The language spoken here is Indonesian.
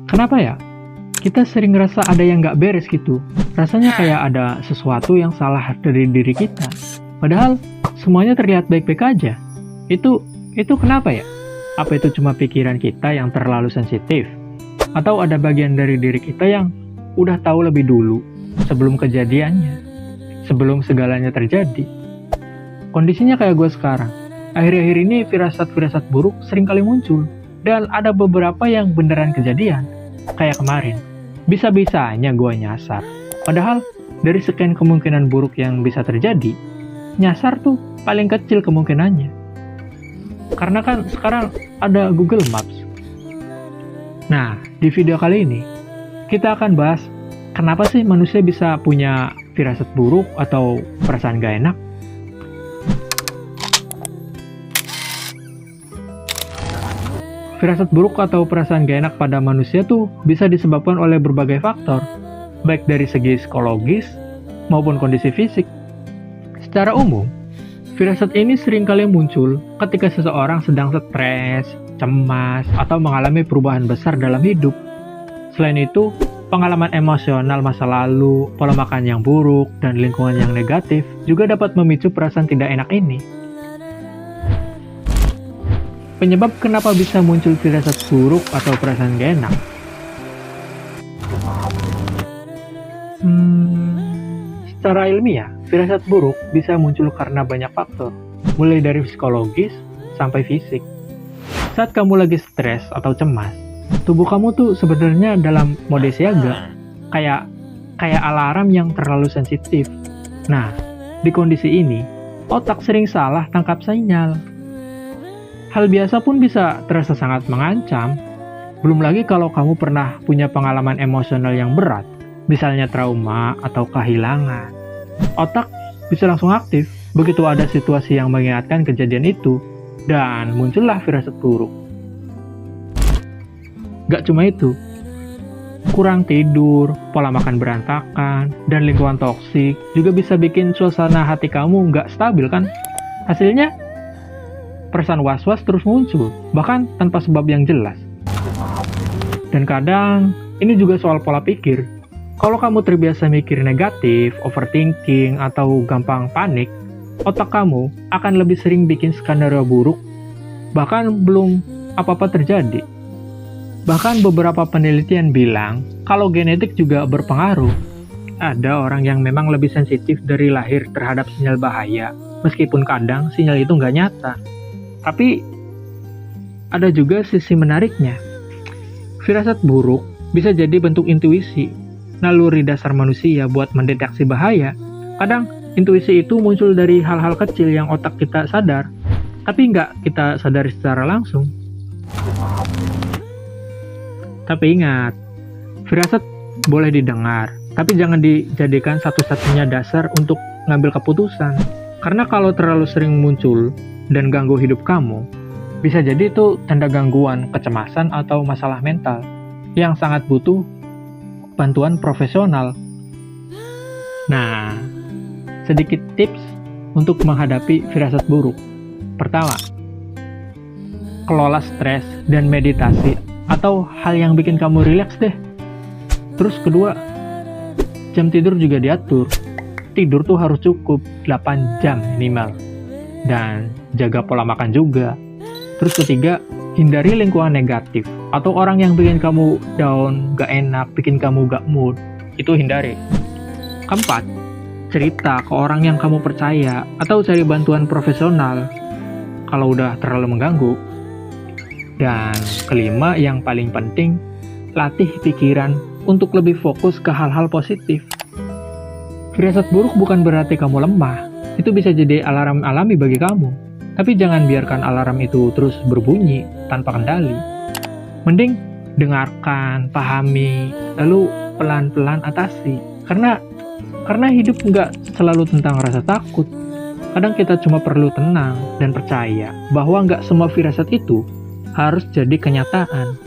Kenapa ya? Kita sering ngerasa ada yang nggak beres gitu. Rasanya kayak ada sesuatu yang salah dari diri kita. Padahal semuanya terlihat baik-baik aja. Itu kenapa ya? Apa itu cuma pikiran kita yang terlalu sensitif? Atau ada bagian dari diri kita yang udah tahu lebih dulu sebelum kejadiannya, sebelum segalanya terjadi? Kondisinya kayak gue sekarang. Akhir-akhir ini firasat-firasat buruk sering kali muncul. Dan ada beberapa yang beneran kejadian. Kayak kemarin. Bisa-bisanya gue nyasar. Padahal dari sekian kemungkinan buruk yang bisa terjadi, nyasar tuh paling kecil kemungkinannya. Karena kan sekarang ada Google Maps. Nah, di video kali ini, kita akan bahas kenapa sih manusia bisa punya firasat buruk atau perasaan gak enak. Firasat buruk atau perasaan gak enak pada manusia tuh bisa disebabkan oleh berbagai faktor, baik dari segi psikologis maupun kondisi fisik. Secara umum, firasat ini seringkali muncul ketika seseorang sedang stres, cemas, atau mengalami perubahan besar dalam hidup. Selain itu, pengalaman emosional masa lalu, pola makan yang buruk, dan lingkungan yang negatif juga dapat memicu perasaan tidak enak ini. Penyebab kenapa bisa muncul firasat buruk atau perasaan gak enak? Secara ilmiah, firasat buruk bisa muncul karena banyak faktor, mulai dari psikologis sampai fisik. Saat kamu lagi stres atau cemas, tubuh kamu tuh sebenarnya dalam mode siaga, kayak alarm yang terlalu sensitif. Nah, di kondisi ini, otak sering salah tangkap sinyal. Hal biasa pun bisa terasa sangat mengancam, belum lagi kalau kamu pernah punya pengalaman emosional yang berat, misalnya trauma atau kehilangan. Otak bisa langsung aktif begitu ada situasi yang mengingatkan kejadian itu, dan muncullah firasat buruk. Gak cuma itu, kurang tidur, pola makan berantakan, dan lingkungan toksik juga bisa bikin suasana hati kamu gak stabil kan? Hasilnya, perasaan was-was terus muncul, bahkan tanpa sebab yang jelas. Dan kadang, ini juga soal pola pikir. Kalau kamu terbiasa mikir negatif, overthinking, atau gampang panik, otak kamu akan lebih sering bikin skenario buruk, bahkan belum apa-apa terjadi. Bahkan beberapa penelitian bilang, kalau genetik juga berpengaruh. Ada orang yang memang lebih sensitif dari lahir terhadap sinyal bahaya, meskipun kadang sinyal itu nggak nyata. Tapi, ada juga sisi menariknya. Firasat buruk bisa jadi bentuk intuisi, naluri dasar manusia buat mendeteksi bahaya. Kadang, intuisi itu muncul dari hal-hal kecil yang otak kita sadar, tapi nggak kita sadari secara langsung. Tapi ingat, firasat boleh didengar, tapi jangan dijadikan satu-satunya dasar untuk ngambil keputusan. Karena kalau terlalu sering muncul dan ganggu hidup kamu, bisa jadi itu tanda gangguan, kecemasan, atau masalah mental yang sangat butuh bantuan profesional. Nah, sedikit tips untuk menghadapi firasat buruk. Pertama, kelola stres dan meditasi atau hal yang bikin kamu rileks deh. Terus kedua, jam tidur juga diatur. Tidur tuh harus cukup 8 jam minimal. Dan jaga pola makan juga. Terus ketiga, hindari lingkungan negatif atau orang yang bikin kamu down, gak enak, bikin kamu gak mood. Itu hindari. Keempat, cerita ke orang yang kamu percaya atau cari bantuan profesional kalau udah terlalu mengganggu. Dan kelima, yang paling penting, latih pikiran untuk lebih fokus ke hal-hal positif. Firasat buruk bukan berarti kamu lemah. Itu bisa jadi alarm alami bagi kamu. Tapi jangan biarkan alarm itu terus berbunyi tanpa kendali. Mending dengarkan, pahami, lalu pelan-pelan atasi. Karena hidup nggak selalu tentang rasa takut. Kadang kita cuma perlu tenang dan percaya bahwa nggak semua firasat itu harus jadi kenyataan.